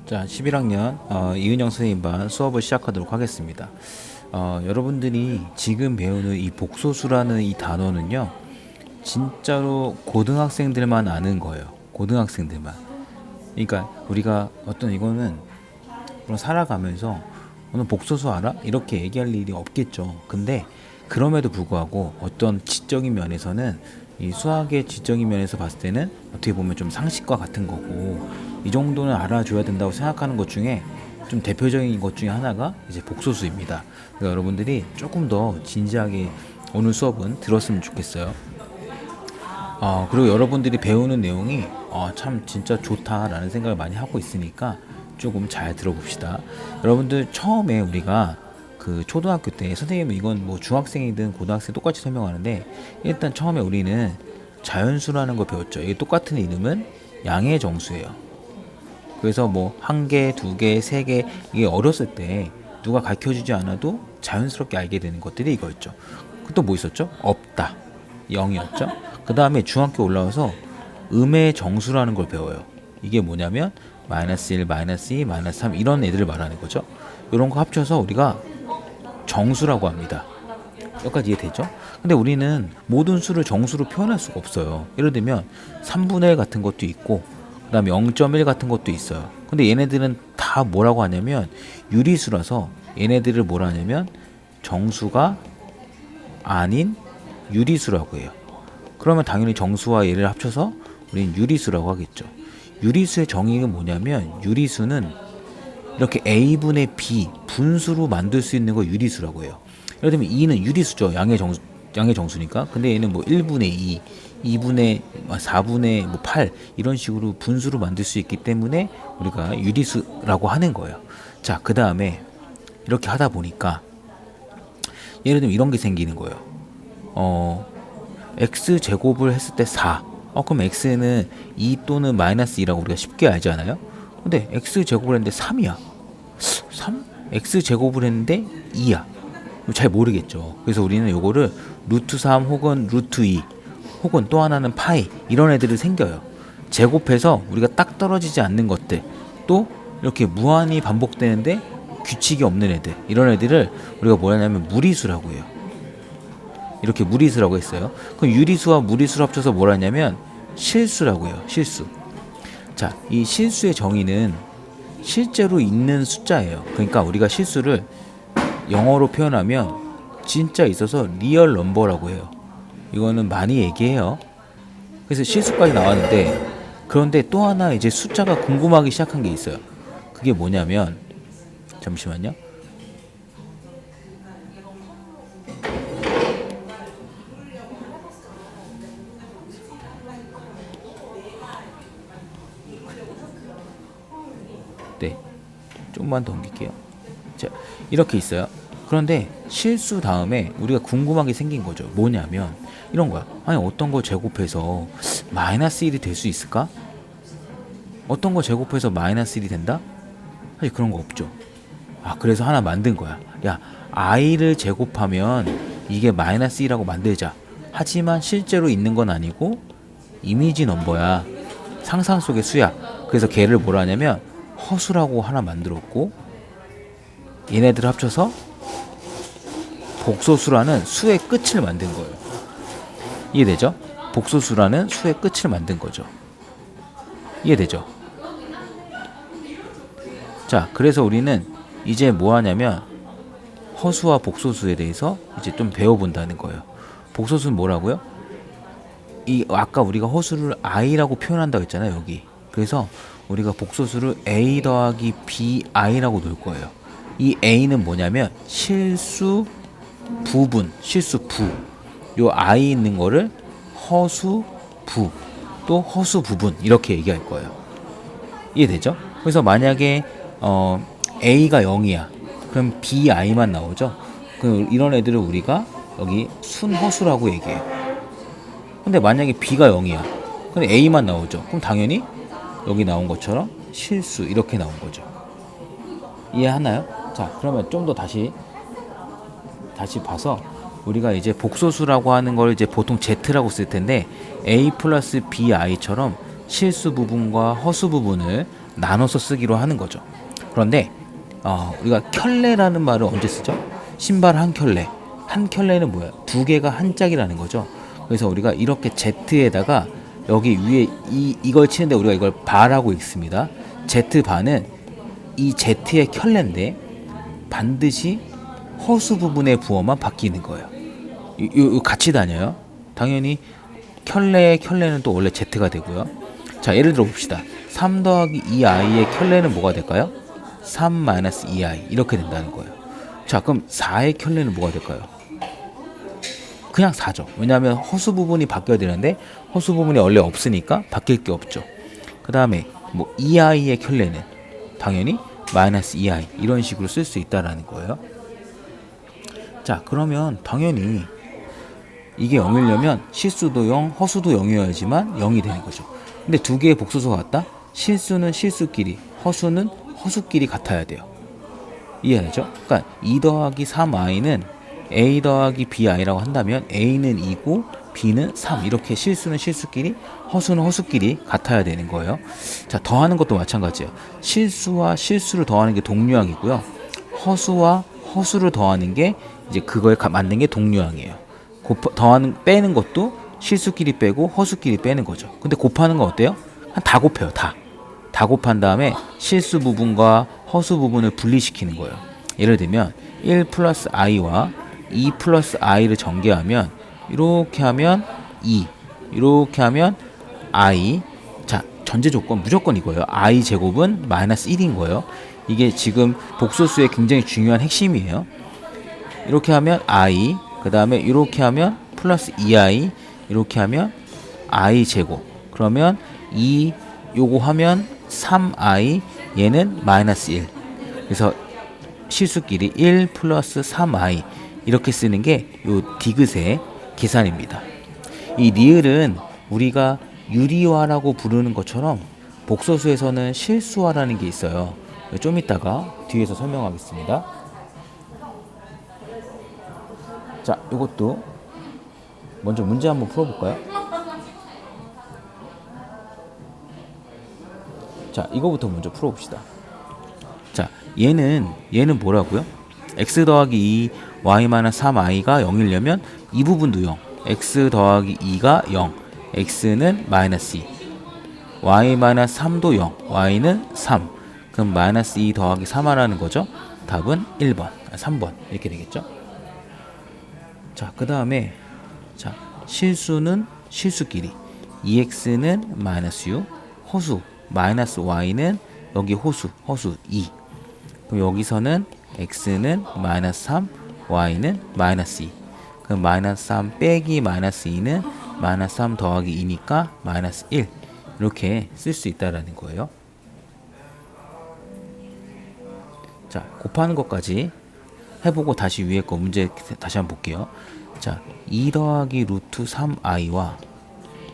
자, 11학년 이은영 선생님 반 수업을 시작하도록 하겠습니다. 여러분들이 지금 배우는 이 복소수라는 이 단어는요, 진짜로 고등학생들만 아는 거예요. 고등학생들만. 그러니까 우리가 어떤 이거는 살아가면서 너는 복소수 알아? 이렇게 얘기할 일이 없겠죠. 근데 그럼에도 불구하고 어떤 지적인 면에서는 이 수학의 지적인 면에서 봤을 때는 어떻게 보면 좀 상식과 같은 거고, 이 정도는 알아줘야 된다고 생각하는 것 중에 좀 대표적인 것 중에 하나가 이제 복소수입니다. 그러니까 여러분들이 조금 더 진지하게 오늘 수업은 들었으면 좋겠어요. 그리고 여러분들이 배우는 내용이 참 진짜 좋다라는 생각을 많이 하고 있으니까 조금 잘 들어봅시다. 여러분들 처음에 우리가 그 초등학교 때 선생님은 이건 뭐 중학생이든 고등학생 똑같이 설명하는데, 일단 처음에 우리는 자연수라는 걸 배웠죠. 이게 똑같은 이름은 양의 정수예요. 그래서 뭐 한 개, 두 개, 세 개, 이게 어렸을 때 누가 가르쳐주지 않아도 자연스럽게 알게 되는 것들이 이거였죠. 또 뭐 있었죠? 없다, 0이었죠. 그 다음에 중학교 올라와서 음의 정수라는 걸 배워요. 이게 뭐냐면 마이너스 1, 마이너스 2, 마이너스 3 이런 애들을 말하는 거죠. 이런 거 합쳐서 우리가 정수라고 합니다. 여기까지 이해되죠? 근데 우리는 모든 수를 정수로 표현할 수가 없어요. 예를 들면 3분의 1 같은 것도 있고, 그 다음에 0.1 같은 것도 있어요. 근데 얘네들은 다 뭐라고 하냐면 유리수라서, 얘네들을 뭐라 하냐면 정수가 아닌 유리수라고 해요. 그러면 당연히 정수와 얘를 합쳐서 우리는 유리수라고 하겠죠. 유리수의 정의는 뭐냐면, 유리수는 이렇게 a분의 b 분수로 만들 수 있는 거 유리수라고 해요. 예를 들면 2는 유리수죠. 양의 정수니까. 근데 얘는 뭐 1분의 2, 2분의 4분의 뭐 8 이런 식으로 분수로 만들 수 있기 때문에 우리가 유리수라고 하는 거예요. 자, 그 다음에 이렇게 하다 보니까 예를 들면 이런 게 생기는 거예요. x 제곱을 했을 때 4. 그럼 x는 2 또는 마이너스 2라고 우리가 쉽게 알잖아요. 근데 x 제곱을 했는데 3이야. 3? x 제곱을 했는데 2야. 잘 모르겠죠. 그래서 우리는 요거를 루트 3 혹은 루트 2 혹은 또 하나는 파이, 이런 애들이 생겨요. 제곱해서 우리가 딱 떨어지지 않는 것들, 또 이렇게 무한히 반복되는데 규칙이 없는 애들, 이런 애들을 우리가 뭐라 하냐면 무리수라고 해요. 이렇게 무리수라고 했어요. 그럼 유리수와 무리수를 합쳐서 뭐라 하냐면 실수라고 해요. 실수. 자, 이 실수의 정의는 실제로 있는 숫자예요. 그러니까 우리가 실수를 영어로 표현하면 진짜 있어서 리얼 넘버라고 해요. 이거는 많이 얘기해요. 그래서 실수까지 나왔는데, 그런데 또 하나 이제 숫자가 궁금하기 시작한 게 있어요. 그게 뭐냐면, 잠시만요. 네, 좀만 더 옮길게요. 자, 이렇게 있어요. 그런데 실수 다음에 우리가 궁금한 게 생긴 거죠. 뭐냐면 이런 거야. 아니, 어떤 거 제곱해서 마이너스 1이 될 수 있을까? 어떤 거 제곱해서 마이너스 1이 된다? 사실 그런 거 없죠. 그래서 하나 만든 거야. 야, i를 제곱하면 이게 마이너스 1이라고 만들자. 하지만 실제로 있는 건 아니고 이미지 넘버야. 상상 속의 수야. 그래서 걔를 뭐라 하냐면 허수라고 하나 만들었고, 얘네들을 합쳐서 복소수라는 수의 끝을 만든 거예요. 이해되죠? 복소수라는 수의 끝을 만든 거죠. 이해되죠? 자, 그래서 우리는 이제 뭐 하냐면 허수와 복소수에 대해서 이제 좀 배워본다는 거예요. 복소수는 뭐라고요? 아까 우리가 허수를 i라고 표현한다고 했잖아요, 여기. 그래서 우리가 복소수를 a 더하기 bi라고 놓을 거예요. 이 a는 뭐냐면 실수 부분, 실수 부. 요 i 있는 거를 허수 부, 또 허수 부분, 이렇게 얘기할 거예요. 이해되죠? 그래서 만약에 a가 0이야. 그럼 bi만 나오죠. 이런 애들을 우리가 여기 순허수라고 얘기해요. 근데 만약에 b가 0이야. 근데 a만 나오죠. 그럼 당연히 여기 나온 것처럼 실수, 이렇게 나온 거죠. 이해하나요? 자, 그러면 좀 더 다시 봐서 우리가 이제 복소수라고 하는 걸 이제 보통 z라고 쓸 텐데, a 플러스 bi처럼 실수 부분과 허수 부분을 나눠서 쓰기로 하는 거죠. 그런데 우리가 켤레라는 말을 언제 쓰죠? 신발 한 켤레. 한 켤레는 뭐야? 두 개가 한 짝이라는 거죠. 그래서 우리가 이렇게 Z에다가 여기 위에 이걸 치는데 우리가 이걸 바라고 읽습니다. Z 바는 이 Z의 켤레인데 반드시 허수 부분의 부호만 바뀌는 거예요. 요 같이 다녀요. 당연히 켤레의 켤레는 또 원래 Z가 되고요. 자, 예를 들어 봅시다. 3 더하기 2i의 켤레는 뭐가 될까요? 3 2i 이렇게 된다는 거예요. 자, 그럼 4의 켤레는 뭐가 될까요? 그냥 4죠. 왜냐하면 허수 부분이 바뀌어야 되는데 허수 부분이 원래 없으니까 바뀔 게 없죠. 그 다음에 뭐 2i의 켤레는 당연히 마이너스 2i 이런 식으로 쓸 수 있다라는 거예요. 자, 그러면 당연히 이게 0이려면 실수도 0, 허수도 0이어야지만 0이 되는 거죠. 근데 두 개의 복소수가 같다? 실수는 실수끼리, 허수는 허수끼리 같아야 돼요. 이해하죠? 그러니까 2 더하기 3i는 a 더하기 bi라고 한다면 a는 2고 b는 3 이렇게 실수는 실수끼리, 허수는 허수끼리 같아야 되는 거예요. 자, 더하는 것도 마찬가지예요. 실수와 실수를 더하는 게 동류항이고요. 허수와 허수를 더하는 게 이제 그걸 맞는 게 동류항이에요. 빼는 것도 실수끼리 빼고 허수끼리 빼는 거죠. 근데 곱하는 건 어때요? 다 곱해요. 다 곱한 다음에 실수 부분과 허수 부분을 분리시키는 거예요. 예를 들면 1 플러스 i와 2 플러스 i를 전개하면 이렇게 하면 2 이렇게 하면 i. 자, 전제 조건 무조건 이거예요. i 제곱은 마이너스 1인 거예요. 이게 지금 복소수의 굉장히 중요한 핵심이에요. 이렇게 하면 i, 그 다음에 이렇게 하면 플러스 2i, 이렇게 하면 i 제곱. 그러면 2 요거 하면 3i, 얘는 마이너스 1. 그래서 실수끼리 1 플러스 3i 이렇게 쓰는 게 요 디귿의 계산입니다. 이 리을은 우리가 유리화라고 부르는 것처럼 복소수에서는 실수화라는 게 있어요. 좀 이따가 뒤에서 설명하겠습니다. 자, 이것도 먼저 문제 한번 풀어볼까요? 자, 이거부터 먼저 풀어봅시다. 자, 얘는 뭐라고요? x 더하기 2 y-3i가 0이려면 이 부분도 0, x 더하기 2가 0, x는 마이너스 2, y-3도 0, y는 3. 그럼 마이너스 2 더하기 3하라는 거죠. 답은 1번, 3번 이렇게 되겠죠. 자, 그 다음에 자, 실수는 실수끼리 2x는 마이너스 6, 허수 마이너스 y는 여기 허수 2. 그럼 여기서는 x는 마이너스 3, y는 마이너스 2. 그럼 마이너스 3 빼기 마이너스 2는 마이너스 3 더하기 2니까 마이너스 1. 이렇게 쓸 수 있다라는 거예요. 자, 곱하는 것까지 해보고 다시 위에 거 문제 다시 한번 볼게요. 자, 2 더하기 루트 3i와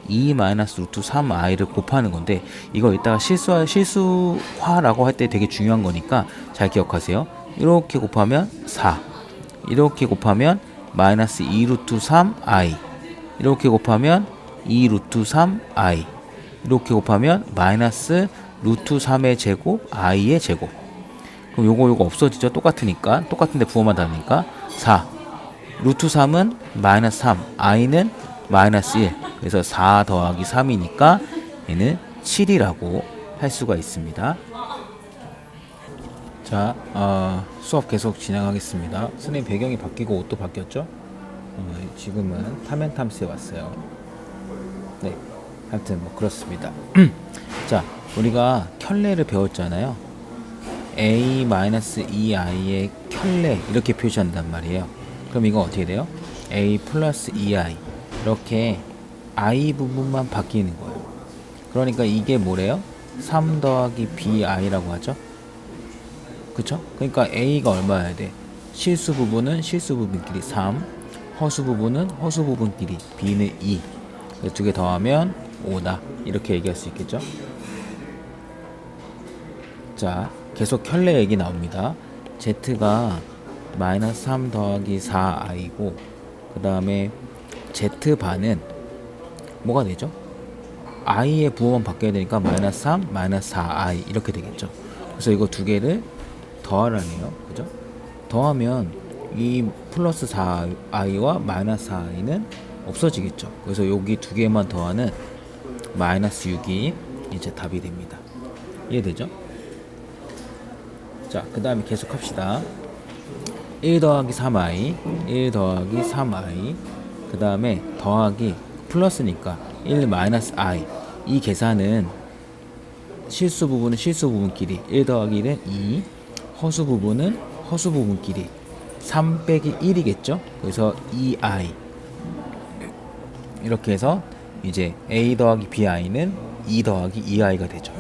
2 마이너스 루트 3i를 곱하는 건데 이거 이따가 실수화라고 할 때 되게 중요한 거니까 잘 기억하세요. 이렇게 곱하면 4, 이렇게 곱하면 마이너스 2 루트 3i, 이렇게 곱하면 2 루트 3i, 이렇게 곱하면 마이너스 루트 3의 제곱 i의 제곱. 그럼 요거 없어지죠. 똑같으니까, 똑같은데 부호만 다르니까 4, 루트 3은 마이너스 3, i는 마이너스 1. 그래서 4 더하기 3이니까 얘는 7이라고 할 수가 있습니다. 자, 수업 계속 진행하겠습니다. 선생님 배경이 바뀌고 옷도 바뀌었죠? 지금은 타멘탐스에 왔어요. 네, 하여튼 뭐 그렇습니다. 자, 우리가 켤레를 배웠잖아요. a-2i의 켤레 이렇게 표시한단 말이에요. 그럼 이거 어떻게 돼요? a 플러스 2i 이렇게 i 부분만 바뀌는 거예요. 그러니까 이게 뭐래요? 3 더하기 bi라고 하죠. 그쵸? 그러니까 a가 얼마여야 돼? 실수 부분은 실수 부분끼리 3, 허수 부분은 허수 부분끼리 b는 2. 두 개 더하면 5다. 이렇게 얘기할 수 있겠죠? 자, 계속 켤레 얘기 나옵니다. z가 마이너스 3 더하기 4i고 그 다음에 z반은 뭐가 되죠? i의 부호만 바뀌어야 되니까 마이너스 3, 마이너스 4i 이렇게 되겠죠. 그래서 이거 두 개를 더하라네요. 그죠? 더하면 이 플러스 4i와 마이너스 4i는 없어지겠죠. 그래서 여기 두 개만 더하는 마이너스 6이 이제 답이 됩니다. 이해되죠? 자, 그 다음에 계속 합시다. 1 더하기 3i, 1 더하기 3i, 그 다음에 더하기 플러스니까 1 마이너스 i. 이 계산은 실수 부분은 실수 부분끼리 1 더하기 1은 2, 허수 부분은 허수 부분끼리 3 빼기 1이겠죠. 그래서 2i. 이렇게 해서 이제 a 더하기 bi는 2 더하기 2i가 되죠.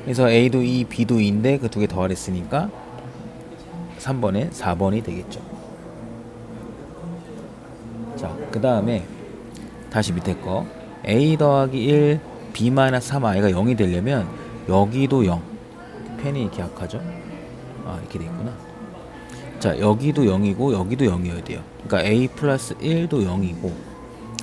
그래서 a도 2, b도 2인데 그 두 개 더하랬으니까 3번에 4번이 되겠죠. 자, 그 다음에 다시 밑에 거 a 더하기 1, b 마이너스 3i가 0이 되려면 여기도 0. 펜이 이렇게 약하죠? 아, 이렇게 돼 있구나. 자, 여기도 0이고 여기도 0이어야 돼요. 그러니까 a 플러스 1도 0이고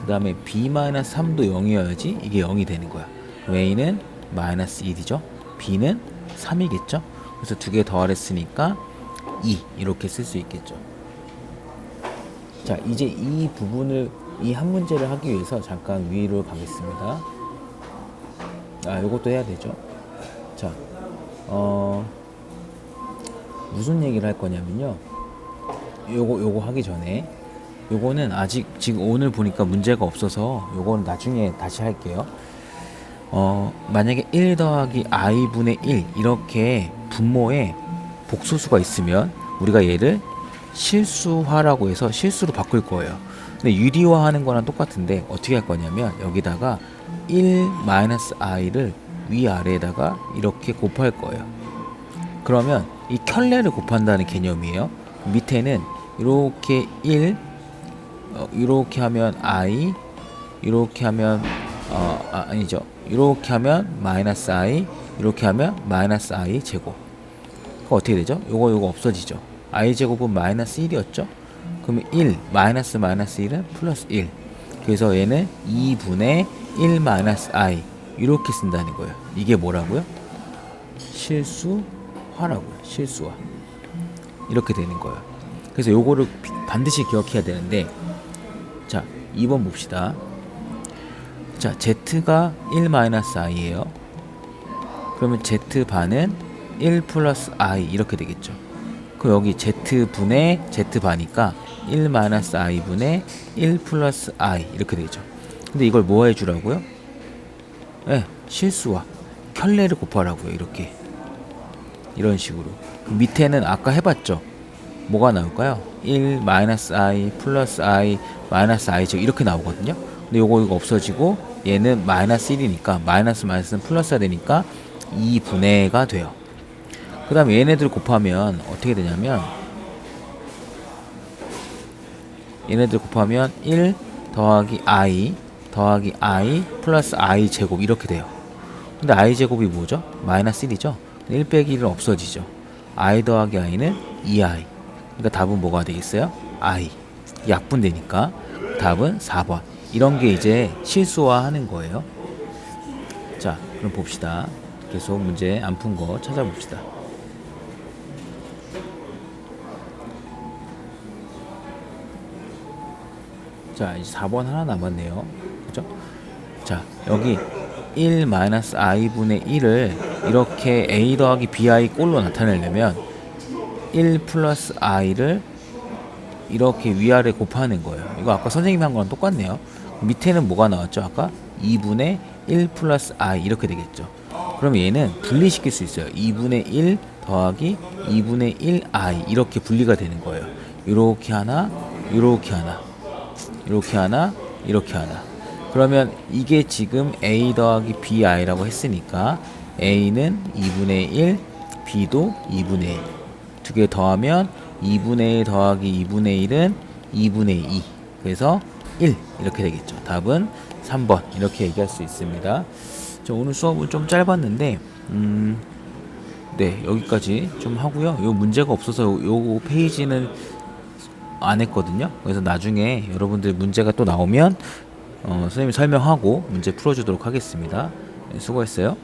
그 다음에 b 마이너스 3도 0이어야지 이게 0이 되는 거야. a는 마이너스 1이죠. b는 3이겠죠. 그래서 두 개 더하랬으니까 2 이렇게 쓸 수 있겠죠. 자, 이제 이 부분을 이 한 문제를 하기 위해서 잠깐 위로 가겠습니다. 아, 요것도 해야 되죠. 자, 무슨 얘기를 할 거냐면요. 요거 하기 전에 요거는 아직 지금 오늘 보니까 문제가 없어서 요거는 나중에 다시 할게요. 만약에 1 더하기 i분의 1 이렇게 분모에 복소수가 있으면 우리가 얘를 실수화라고 해서 실수로 바꿀 거예요. 근데 유리화 하는 거랑 똑같은데 어떻게 할 거냐면 여기다가 1 마이너스 i를 위아래에다가 이렇게 곱할 거예요. 그러면 이 켤레를 곱한다는 개념이에요. 밑에는 이렇게 1 이렇게 하면 i 이렇게 하면 아니죠. 이렇게 하면 마이너스 i 이렇게 하면 마이너스 i 제곱. 그럼 어떻게 되죠? 요거 없어지죠. i 제곱은 마이너스 1이었죠. 그러면 1 마이너스 1은 플러스 1. 그래서 얘는 2분의 1 마이너스 i 이렇게 쓴다는 거예요. 이게 뭐라고요? 실수화라고요. 실수화. 이렇게 되는 거예요. 그래서 요거를 반드시 기억해야 되는데, 자, 2번 봅시다. 자, z가 1 마이너스 i예요. 그러면 z 반은 1 플러스 i 이렇게 되겠죠. 그럼 여기 z분의 z반이니까 1 마이너스 i분의 1 플러스 i 이렇게 되죠. 근데 이걸 뭐 해주라고요? 네, 실수와 켤레를 곱하라고요. 이렇게 이런 식으로. 그 밑에는 아까 해봤죠. 뭐가 나올까요? 1 마이너스 i 플러스 i 마이너스 i 즉 이렇게 나오거든요. 근데 이거 없어지고 얘는 마이너스 1이니까 마이너스는 플러스가 되니까 2분의가 돼요. 그 다음에 얘네들 곱하면 어떻게 되냐면 얘네들 곱하면 1 더하기 i 플러스 i 제곱 이렇게 돼요. 근데 i 제곱이 뭐죠? 마이너스 1이죠. 1 빼기 1은 없어지죠. i 더하기 i는 2i. 그러니까 답은 뭐가 되겠어요? i. 약분되니까 답은 4번. 이런 게 이제 실수화 하는 거예요. 자, 그럼 봅시다. 계속 문제 안 푼 거 찾아봅시다. 자, 이제 4번 하나 남았네요. 그죠? 자, 여기 1 마이너스 i분의 1을 이렇게 a 더하기 bi 꼴로 나타내려면 1 플러스 i를 이렇게 위아래 곱하는 거예요. 이거 아까 선생님이 한 거랑 똑같네요. 밑에는 뭐가 나왔죠? 아까 2분의 1 플러스 i 이렇게 되겠죠. 그럼 얘는 분리시킬 수 있어요. 2분의 1 더하기 2분의 1i 이렇게 분리가 되는 거예요. 이렇게 하나, 이렇게 하나, 이렇게 하나, 이렇게 하나. 그러면 이게 지금 a 더하기 bi라고 했으니까 a는 2분의 1, b도 2분의 1. 두 개 더하면 2분의 1 더하기 2분의 1은 2분의 2. 그래서 1 이렇게 되겠죠. 답은 3번 이렇게 얘기할 수 있습니다. 자, 오늘 수업은 좀 짧았는데 네, 여기까지 좀 하고요. 요 문제가 없어서 요 페이지는 안 했거든요. 그래서 나중에 여러분들 문제가 또 나오면 선생님이 설명하고 문제 풀어주도록 하겠습니다. 네, 수고했어요.